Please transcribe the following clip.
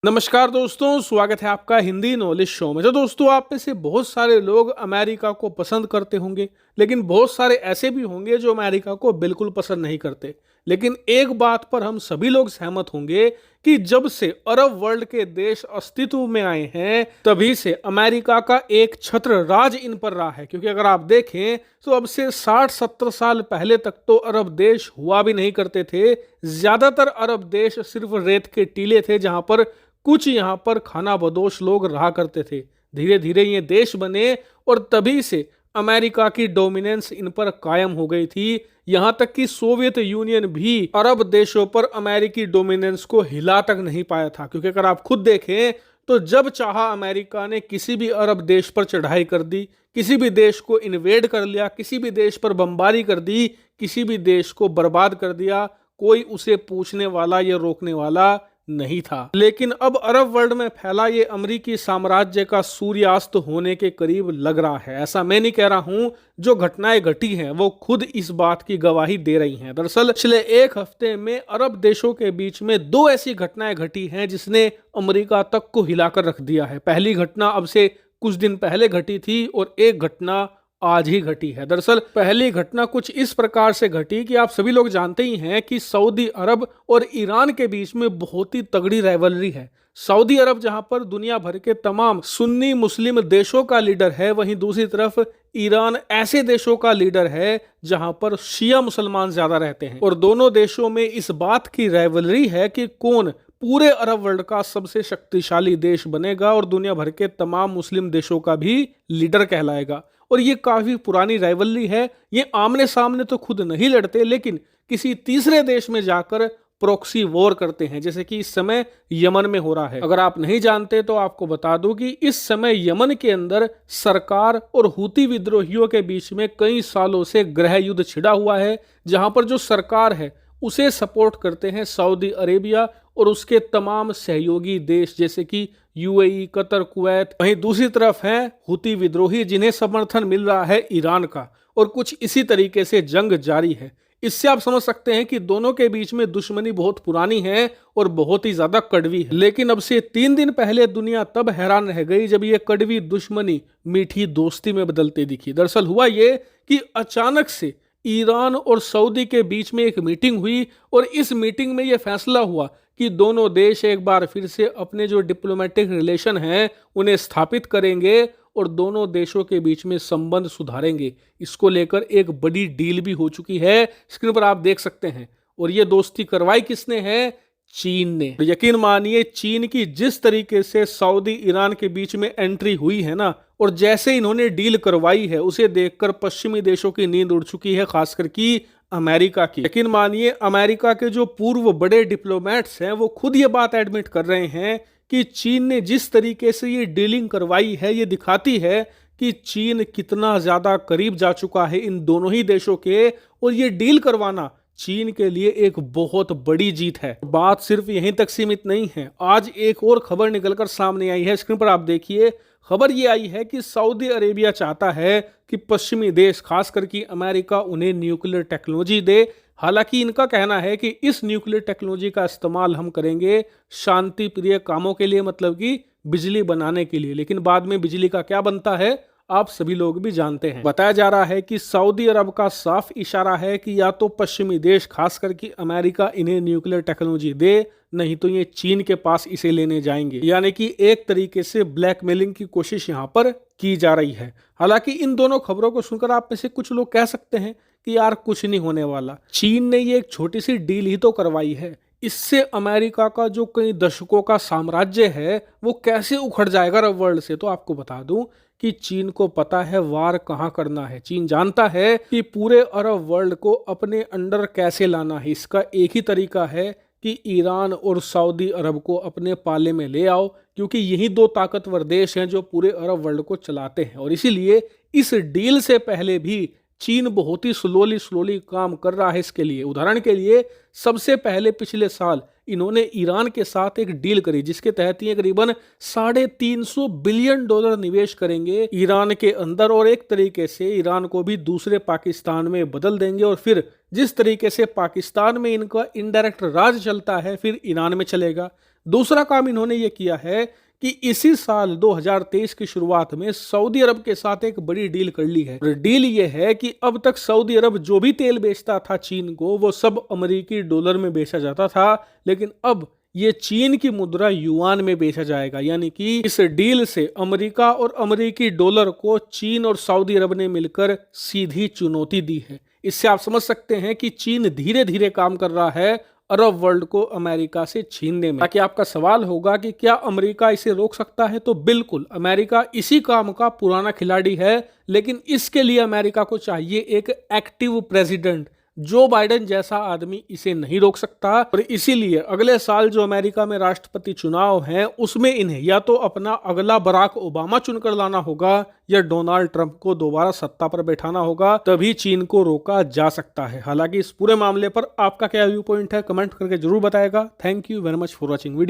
नमस्कार दोस्तों, स्वागत है आपका हिंदी नॉलेज शो में। तो दोस्तों, आप में से बहुत सारे लोग अमेरिका को पसंद करते होंगे, लेकिन बहुत सारे ऐसे भी होंगे जो अमेरिका को बिल्कुल पसंद नहीं करते। लेकिन एक बात पर हम सभी लोग सहमत होंगे कि जब से अरब वर्ल्ड के देश अस्तित्व में आए हैं, तभी से अमेरिका का एक छत्र राज इन पर रहा है। क्योंकि अगर आप देखें तो अब से 60-70 साल पहले तक तो अरब देश हुआ भी नहीं करते थे। ज्यादातर अरब देश सिर्फ रेत के टीले थे, जहां पर कुछ यहाँ पर खाना बदोश लोग रहा करते थे। धीरे धीरे ये देश बने और तभी से अमेरिका की डोमिनेंस इन पर कायम हो गई थी। यहाँ तक कि सोवियत यूनियन भी अरब देशों पर अमेरिकी डोमिनेंस को हिला तक नहीं पाया था। क्योंकि अगर आप खुद देखें तो जब चाहा अमेरिका ने किसी भी अरब देश पर चढ़ाई कर दी, किसी भी देश को इन्वेड कर लिया, किसी भी देश पर बमबारी कर दी, किसी भी देश को बर्बाद कर दिया, कोई उसे पूछने वाला या रोकने वाला नहीं था। लेकिन अब अरब वर्ल्ड में फैला ये अमेरिकी साम्राज्य का सूर्यास्त होने के करीब लग रहा है। ऐसा मैं नहीं कह रहा हूं, जो घटनाएं घटी हैं वो खुद इस बात की गवाही दे रही हैं। दरअसल पिछले एक हफ्ते में अरब देशों के बीच में दो ऐसी घटनाएं घटी हैं जिसने अमेरिका तक को हिलाकर रख दिया है। पहली घटना अब से कुछ दिन पहले घटी थी और एक घटना आज ही घटी है। दरअसल पहली घटना कुछ इस प्रकार से घटी कि आप सभी लोग जानते ही हैं कि सऊदी अरब और ईरान के बीच में बहुत ही तगड़ी राइवलरी है। सऊदी अरब जहां पर दुनिया भर के तमाम सुन्नी मुस्लिम देशों का लीडर है, वहीं दूसरी तरफ ईरान ऐसे देशों का लीडर है जहां पर शिया मुसलमान ज्यादा रहते हैं। और दोनों देशों में इस बात की राइवलरी है कि कौन पूरे अरब वर्ल्ड का सबसे शक्तिशाली देश बनेगा और दुनिया भर के तमाम मुस्लिम देशों का भी लीडर कहलाएगा। और ये काफी पुरानी राइवलरी है। ये आमने सामने तो खुद नहीं लड़ते, लेकिन किसी तीसरे देश में जाकर प्रॉक्सी वॉर करते हैं, जैसे कि इस समय यमन में हो रहा है। अगर आप नहीं जानते तो आपको बता दूं कि इस समय यमन के अंदर सरकार और हूती विद्रोहियों के बीच में कई सालों से गृह युद्ध छिड़ा हुआ है, जहां पर जो सरकार है उसे सपोर्ट करते हैं सऊदी अरेबिया और उसके तमाम सहयोगी देश जैसे कि यूएई, कतर, कुवैत। वहीं दूसरी तरफ हैं हूती विद्रोही जिन्हें समर्थन मिल रहा है ईरान का। और कुछ इसी तरीके से जंग जारी है। इससे आप समझ सकते हैं कि दोनों के बीच में दुश्मनी बहुत पुरानी है और बहुत ही ज्यादा कड़वी है। लेकिन अब से 3 दिन पहले दुनिया तब हैरान रह गई जब ये कड़वी दुश्मनी मीठी दोस्ती में बदलती दिखी। दरअसल हुआ ये कि अचानक से ईरान और सऊदी के बीच में एक मीटिंग हुई और इस मीटिंग में यह फैसला हुआ कि दोनों देश एक बार फिर से अपने जो डिप्लोमेटिक रिलेशन हैं उन्हें स्थापित करेंगे और दोनों देशों के बीच में संबंध सुधारेंगे। इसको लेकर एक बड़ी डील भी हो चुकी है, स्क्रीन पर आप देख सकते हैं। और ये दोस्ती करवाई किसने है? चीन ने। तो यकीन मानिए, चीन की जिस तरीके से सऊदी ईरान के बीच में एंट्री हुई है ना, और जैसे इन्होंने डील करवाई है, उसे देखकर पश्चिमी देशों की नींद उड़ चुकी है, खासकर की अमेरिका की। यकीन मानिए, अमेरिका के जो पूर्व बड़े डिप्लोमेट्स हैं वो खुद ये बात एडमिट कर रहे हैं कि चीन ने जिस तरीके से ये डीलिंग करवाई है, ये दिखाती है कि चीन कितना ज्यादा करीब जा चुका है इन दोनों ही देशों के। और ये डील करवाना चीन के लिए एक बहुत बड़ी जीत है। बात सिर्फ यहीं तक सीमित नहीं है। आज एक और खबर निकलकर सामने आई है, स्क्रीन पर आप देखिए। खबर ये आई है कि सऊदी अरेबिया चाहता है कि पश्चिमी देश, खासकर कि अमेरिका, उन्हें न्यूक्लियर टेक्नोलॉजी दे। हालांकि इनका कहना है कि इस न्यूक्लियर टेक्नोलॉजी का इस्तेमाल हम करेंगे शांति प्रिय कामों के लिए, मतलब कि बिजली बनाने के लिए। लेकिन बाद में बिजली का क्या बनता है आप सभी लोग भी जानते हैं। बताया जा रहा है कि सऊदी अरब का साफ इशारा है कि या तो पश्चिमी देश, खासकर कि अमेरिका, इन्हें न्यूक्लियर टेक्नोलॉजी दे, नहीं तो ये चीन के पास इसे लेने जाएंगे। यानी कि एक तरीके से ब्लैकमेलिंग की कोशिश यहाँ पर की जा रही है। हालांकि इन दोनों खबरों को सुनकर आप में से कुछ लोग कह सकते हैं कि यार कुछ नहीं होने वाला, चीन ने ये एक छोटी सी डील ही तो करवाई है, इससे अमेरिका का जो कई दशकों का साम्राज्य है वो कैसे उखड़ जाएगा अरब वर्ल्ड से। तो आपको बता दूं कि चीन को पता है वार कहां करना है। चीन जानता है कि पूरे अरब वर्ल्ड को अपने अंडर कैसे लाना है। इसका एक ही तरीका है कि ईरान और सऊदी अरब को अपने पाले में ले आओ, क्योंकि यही दो ताकतवर देश हैं जो पूरे अरब वर्ल्ड को चलाते हैं। और इसीलिए इस डील से पहले भी चीन बहुत ही स्लोली काम कर रहा है इसके लिए। उदाहरण के लिए सबसे पहले पिछले साल इन्होंने ईरान के साथ एक डील करी जिसके तहत ये करीबन $350 बिलियन निवेश करेंगे ईरान के अंदर, और एक तरीके से ईरान को भी दूसरे पाकिस्तान में बदल देंगे। और फिर जिस तरीके से पाकिस्तान में इनका इनडायरेक्ट राज चलता है फिर ईरान में चलेगा। दूसरा काम इन्होंने ये किया है कि इसी साल 2023 की शुरुआत में सऊदी अरब के साथ एक बड़ी डील कर ली है। डील ये है कि अब तक सऊदी अरब जो भी तेल बेचता था चीन को, वो सब अमेरिकी डॉलर में बेचा जाता था, लेकिन अब ये चीन की मुद्रा युआन में बेचा जाएगा। यानी कि इस डील से अमेरिका और अमेरिकी डॉलर को चीन और सऊदी अरब ने मिलकर सीधी चुनौती दी है। इससे आप समझ सकते हैं कि चीन धीरे धीरे काम कर रहा है अरब वर्ल्ड को अमेरिका से छीनने में। ताकि आपका सवाल होगा कि क्या अमेरिका इसे रोक सकता है, तो बिल्कुल, अमेरिका इसी काम का पुराना खिलाड़ी है, लेकिन इसके लिए अमेरिका को चाहिए एक एक्टिव प्रेसिडेंट। जो बाइडेन जैसा आदमी इसे नहीं रोक सकता, और इसीलिए अगले साल जो अमेरिका में राष्ट्रपति चुनाव हैं उसमें इन्हें या तो अपना अगला बराक ओबामा चुनकर लाना होगा या डोनाल्ड ट्रंप को दोबारा सत्ता पर बैठाना होगा, तभी चीन को रोका जा सकता है। हालांकि इस पूरे मामले पर आपका क्या व्यू पॉइंट है, कमेंट करके जरूर बताएगा। Thank you very much for watching video.